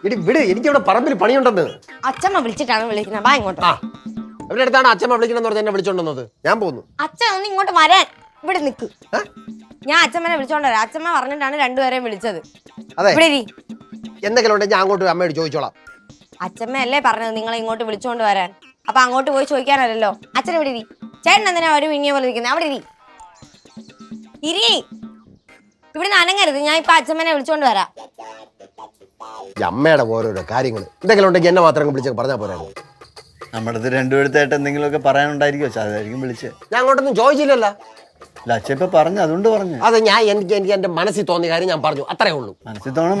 ഇടി വിട്, എനിക്കിവിടെ പറമ്പിൽ പണിയുണ്ടെന്ന്. അച്ഛമ്മ വിളിച്ചിട്ടാണ് വിളിക്കുന്നത്. വാ ഇങ്ങോട്ട്. അവരുടെ അടുത്താണ് അച്ഛമ്മ വിളിക്കണമെന്ന് പറഞ്ഞ എന്നെ വിളിച്ചോണ്ടുവന്നത്. ഞാൻ പോകുന്നു. അച്ഛൻ ഒന്ന് ഇങ്ങോട്ട് വരാൻ. ഇവിടെ നിക്ക്. ഞാൻ അച്ഛമ്മനെ വിളിച്ചോണ്ട് വരാം. അച്ഛമ്മ പറഞ്ഞിട്ടാണ് രണ്ടുപേരെയും വിളിച്ചത്. അതെ, ഇവിടെ എന്തെങ്കിലും ഉണ്ടെങ്കിൽ ഞാൻ അങ്ങോട്ട് അമ്മയോട് ചോദിച്ചോളാം. അച്ഛമ്മയല്ലേ പറഞ്ഞത് നിങ്ങളെ ഇങ്ങോട്ട് വിളിച്ചോണ്ട് വരാൻ. അപ്പൊ അങ്ങോട്ട് പോയി ചോദിക്കാനല്ലോ. അച്ഛൻ ഇവിടെ ഇരി. ചേട്ടൻ എന്തിനാ ഒരു വിങ്ങിയ പോലെ ഇരിക്കുന്നത്? അവിടെ ഇരി. ഇവിടുന്ന് അനങ്ങരുത്. ഞാൻ ഇപ്പൊ അച്ഛമ്മനെ വിളിച്ചോണ്ട് വരാം. അമ്മയുടെ ഓരോരോ കാര്യങ്ങൾ എന്തെങ്കിലും ഉണ്ടെങ്കിൽ എന്നെ മാത്രം വിളിച്ച് പറഞ്ഞാൽ പോരായിരുന്നു. നമ്മുടെ അടുത്ത് രണ്ടുപേരത്തായിട്ട് എന്തെങ്കിലുമൊക്കെ പറയാനുണ്ടായിരിക്കും അച്ഛാ, അതായിരിക്കും വിളിച്ചത്. ഞാൻ അങ്ങോട്ടൊന്നും ചോദിച്ചില്ലല്ലോ. അല്ല അച്ഛൻ ഇപ്പൊ പറഞ്ഞു, അതുകൊണ്ട് പറഞ്ഞു. അത് എനിക്ക് എന്റെ മനസ്സിൽ തോന്നിയ കാര്യം ഞാൻ പറഞ്ഞു, അത്രേ ഉള്ളൂ.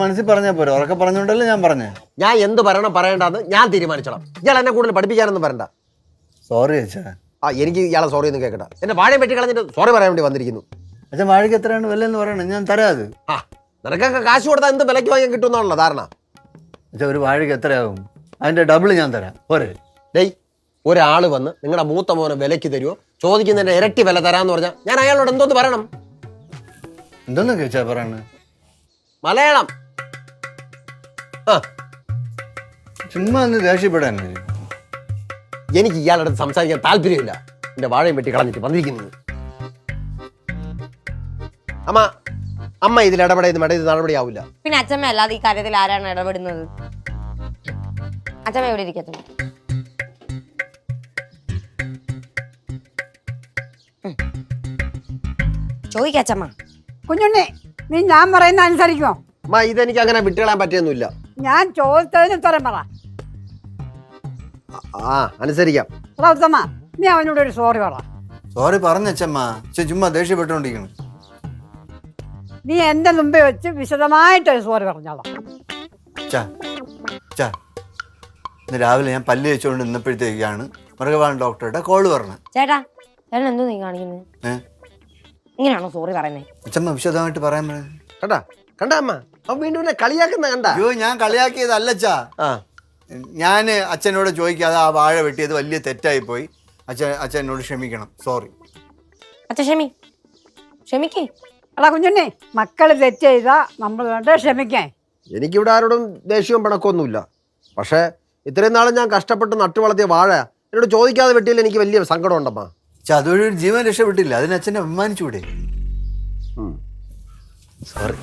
മനസ്സിൽ പറഞ്ഞാൽ പോരെ, ഉറക്കെ പറഞ്ഞോണ്ടല്ലേ ഞാൻ പറഞ്ഞേ. ഞാൻ എന്ത് പറയണ്ടെന്ന് ഞാൻ തീരുമാനിച്ചോളാം. ഇയാൾ എന്നെ കൂടുതൽ പഠിപ്പിക്കാനൊന്നും പറയണ്ട. സോറി അച്ഛാ. എനിക്ക് ഇയാളെ സോറി ഒന്നും കേൾക്കട്ടെ. എന്റെ വാഴയും വെട്ടി കളഞ്ഞിട്ട് സോറി പറയാൻ വേണ്ടി വന്നിരിക്കുന്നു. അച്ഛൻ വാഴയ്ക്ക് എത്രയാണ് വില എന്ന് പറയണം, ഞാൻ തരാം. അത് നിനക്കൊക്കെ കാശ് കൊടുത്താൽ എന്ത് വിലയ്ക്ക് വാങ്ങാൻ കിട്ടുമെന്നാണല്ലോ ധാരണ. അച്ഛാ ഒരു വാഴയ്ക്ക് എത്രയാകും? അതിന്റെ ഡബിൾ ഞാൻ തരാം, പോരെ? ഡേയ്, ഒരാൾ വന്ന് നിങ്ങളുടെ മൂത്ത മോനെ വിലയ്ക്ക് തരുമോ, ചോദിക്കുന്നതിന്റെ ഇരട്ടി വില തരാന്ന് പറഞ്ഞാൽ ഞാൻ അയാളോട് എന്തോന്ന് പറയണം? എന്തോന്നൊക്കെ അച്ഛാ പറയണേ? മലയാളം. ചുമ്മാ ഒന്ന് ദേഷ്യപ്പെടാൻ. എനിക്ക് ഇയാളുടെ അടുത്ത് സംസാരിക്കാൻ താല്പര്യമില്ല. എന്റെ വാഴയും വെട്ടി കളഞ്ഞിട്ട് വന്നിരിക്കുന്നത്. അമ്മ ഇതിൽ ഇടപെടുന്ന ഇത് നടപടിയാവില്ല. പിന്നെ അച്ഛമ്മ അല്ലാതെ ഈ കാര്യത്തിൽ ആരാണ് ഇടപെടുന്നത്? അച്ഛമ്മ എവിടെ ഇരിക്കട്ടെ. ചോദിക്കച്ചമ്മ. കുഞ്ഞുണ്ണി, നീ ഞാൻ പറയുന്ന അനുസരിക്കുമോ? ഇതെനിക്ക് അങ്ങനെ വിട്ടുകളയാൻ പറ്റിയൊന്നുമില്ല. ഞാൻ ചോദിച്ചതിന് ഉത്തരം പറ. അനുസരിക്കാം. ഉത്തമ, നീ അവനോട് ഒരു സോറി പറ. സോറി പറഞ്ഞച്ചമ്മ, ചുമ്മാ ദേഷ്യപ്പെട്ടുകൊണ്ടിരിക്കണം. നീ എന്റെ മുമ്പേ വെച്ച് വിശദമായിട്ടൊരു സോറി പറഞ്ഞോളാം. ഇന്ന് രാവിലെ ഞാൻ പല്ല് വെച്ചുകൊണ്ട് നിന്നപ്പോഴത്തേക്കാണ് മൃഗപാലൻ ഡോക്ടറുടെ കോള് പറഞ്ഞത്. ചേട്ടാ എന്തോ നീ കാണിക്കുന്നത്? ഇങ്ങനെയാണോ സോറി പറയുന്നത്? അച്ഛമ്മ വിശദമായിട്ട് പറയാൻ കണ്ടാ അമ്മ വീണ്ടും കളിയാക്കുന്ന കണ്ട. അയ്യോ, ഞാൻ കളിയാക്കിയതല്ലച്ചാ. ഞാൻ അച്ഛനോട് ചോദിക്കാതെ ആ വാഴ വെട്ടിയത് വലിയ തെറ്റായി പോയി. അച്ഛൻ എന്നോട് ക്ഷമിക്കണം. സോറി അച്ഛൻ. ക്ഷമിക്കേ. എടാ കുഞ്ഞുണ്ണി, മക്കള് തെറ്റ് ചെയ്താ നമ്മൾ വേണ്ട ക്ഷമിക്കാൻ. എനിക്കിവിടെ ആരോടും ദേഷ്യവും പിണക്കൊന്നുമില്ല. പക്ഷേ ഇത്രയും നാളും ഞാൻ കഷ്ടപ്പെട്ട് നട്ടു വളർത്തിയ വാഴ എന്നോട് ചോദിക്കാതെ വെട്ടിയാൽ എനിക്ക് വലിയ സങ്കടം ഉണ്ടമ്മ. അതുവഴി ഒരു ജീവൻ രക്ഷപ്പെട്ടില്ല. അതിന് അച്ഛനെ അഭിമാനിച്ചൂടെ? സോറി.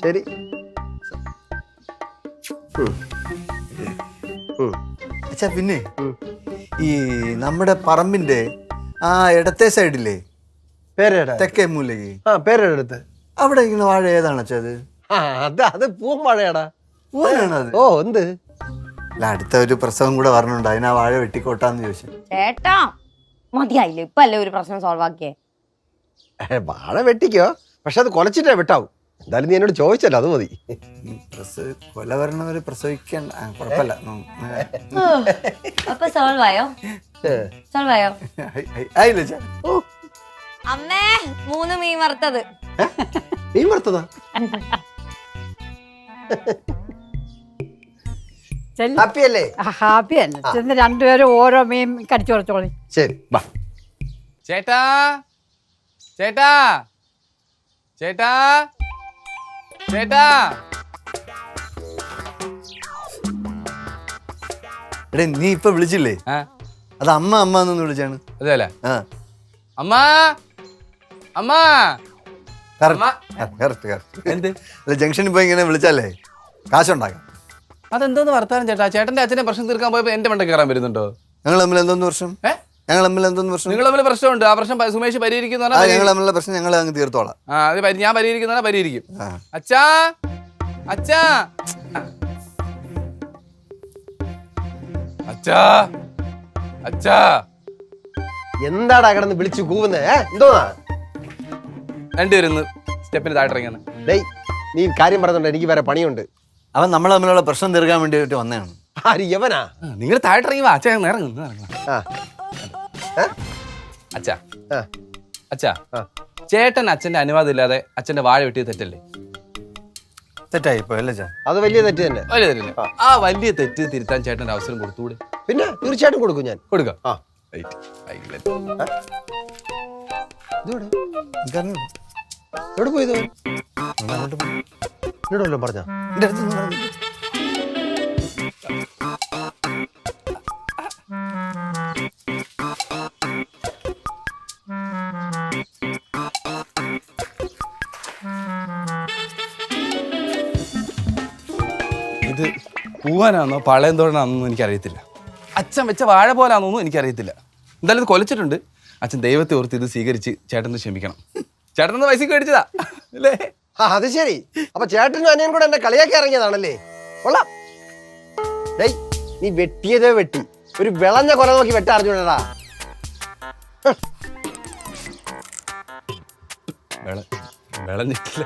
ശരി. അച്ഛാ, പിന്നെ ഈ നമ്മുടെ പറമ്പിന്റെ ആ ഇടത്തെ സൈഡില്ലേ, തെക്കേ മൂലയ്ക്ക് പേരെടുത്ത് അവിടെ ഇങ്ങനെ വാഴ ഏതാണ് അച്ഛാ? അത് പൂവൻ വാഴയാടാ. പൂവാണത്? ഓ, എന്ത്? അല്ല, അടുത്ത ഒരു പ്രസവം കൂടെ പറഞ്ഞുണ്ട്, അതിനാ വാഴ വെട്ടിക്കോട്ടാന്ന് ചോദിച്ചു. ചേട്ടാ മതിയായില്ലേ? ഇപ്പൊ അല്ലേ ഒരു പ്രശ്നം സോൾവ് ആക്കിയേ? വാഴ വെട്ടിക്കോ, പക്ഷെ അത് കൊലച്ചിട്ടേ വെട്ടാവും. എന്തായാലും നീ എന്നോട് ചോദിച്ചല്ലോ, അത് മതി. കൊല വരണവരെ പ്രസവിക്കാൻ കുഴപ്പമില്ല. അപ്പൊ സോൾവ് ആയോ? ആയില്ല. അമ്മേ, 3 മീൻ വറുത്തത്. മീൻ വറുത്തതാ? ഹാപ്പിയല്ലേ? ഹാപ്പി അല്ലേ? ചെന്ന് രണ്ടുപേരും ഓരോ മീൻ കടിച്ചു കൊടുത്തോളി. ശരി. ചേട്ടാ ചേട്ടാ ചേട്ടാ ചേട്ടാ. എടേ, നീ ഇപ്പൊ വിളിച്ചില്ലേ? അത് അമ്മ എന്നൊന്ന് വിളിച്ചാണ്. അതെല്ലേ? അമ്മ അമ്മ. എന്ത് ജംഗ്ഷനിൽ പോയി ഇങ്ങനെ വിളിച്ചാലേ കാശുണ്ടാക്കാം. അതെന്തോന്ന് വർത്താനം ചേട്ടാ? ചേട്ടന്റെ അച്ഛനെ പ്രശ്നം തീർക്കാൻ പോയപ്പോ എന്റെ മണ്ട കയറാൻ വരുന്നുണ്ടോ? ഞങ്ങൾ തമ്മിൽ എന്തോന്ന് പ്രശ്നം? നിങ്ങൾ തമ്മിൽ പ്രശ്നമുണ്ട്. ആ പ്രശ്നം സുമേഷ് പരിഹരിക്കുന്ന ഞങ്ങൾ തമ്മിലുള്ള പ്രശ്നം ഞങ്ങൾ അങ്ങ് തീർത്തോളാം. ഞാൻ പരിഹരിക്കുന്ന പരിഹരിക്കും. അച്ഛാ അച്ഛാ അച്ഛാ അച്ഛാ. എന്താടാ കിടന്ന് വിളിച്ചു കൂവുന്നേ? എന്തോന്നാ? രണ്ടുപേരും സ്റ്റെപ്പിന് താഴ്ത്തിറങ്ങിയാണ്. ഡേയ്, നീ കാര്യം പറഞ്ഞോണ്ട് എനിക്ക് വേറെ പണിയുണ്ട്. അവൻ നമ്മൾ തമ്മിലുള്ള പ്രശ്നം തീർക്കാൻ വേണ്ടിയിട്ട് വന്നതാണ്. ആര്? യവനാ? നിങ്ങൾ താഴ്ത്തിറങ്ങി വാ. അച്ഛാ ഇറങ്ങുന്നു. അച്ഛാ അച്ഛാ, ചേട്ടൻ അച്ഛന്റെ അനുവാദം ഇല്ലാതെ അച്ഛന്റെ വാഴ വെട്ടിയത് തെറ്റല്ലേ? തെറ്റായിപ്പോ അല്ലേ? അത് വലിയ തെറ്റ് തന്നെ. വലിയ തെറ്റല്ലേ? ആ വലിയ തെറ്റ് തിരുത്താൻ ചേട്ടൻ്റെ അവസരം കൊടുത്തുകൂടെ? പിന്നെ തീർച്ചയായിട്ടും കൊടുക്കും. ഞാൻ കൊടുക്കാം. എവിടെ പോയത്? എന്നോട് വല്ലതും പറഞ്ഞ എൻ്റെ അടുത്തൊന്നും പറഞ്ഞില്ല. ഇത് പൂവാനാണോ പളയന്തോടനാണെന്നൊന്നും എനിക്കറിയത്തില്ല. അച്ഛൻ വെച്ച വാഴ പോലാണെന്നൊന്നും എനിക്കറിയത്തില്ല. എന്തായാലും ഇത് കൊലച്ചിട്ടുണ്ട്. അച്ഛൻ ദൈവത്തെ ഓർത്ത് ഇത് സ്വീകരിച്ച് ചേട്ടന് ക്ഷമിക്കണം. ചേട്ടനൊന്ന് പൈസക്ക് മേടിച്ചതാ അല്ലേ? ആ അത് ശരി. അപ്പൊ ചേട്ടനും അനിയൻ കൂടെ എന്നെ കളിയാക്കി ഇറങ്ങിയതാണല്ലേ? കൊള്ളാം. ഡേയ്, നീ വെട്ടിയതേ വെട്ടി. ഒരു വിളഞ്ഞ കൊല നോക്കി വെട്ടറിഞ്ഞൂടാ. വിളഞ്ഞിട്ടില്ല.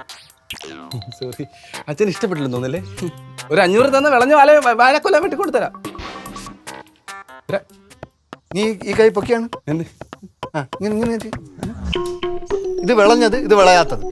സോറി. അച്ഛൻ ഇഷ്ടപ്പെട്ടില്ലെന്ന് തോന്നല്ലേ? ഒരു 500 തന്ന വിളഞ്ഞ വാഴക്കൊല്ലാൻ വേണ്ടി കൊടുത്തരാം. നീ ഈ കൈ പൊക്കിയാണ് എന്ത്? ഇത് വിളഞ്ഞത്, ഇത് വിളയാത്തത്.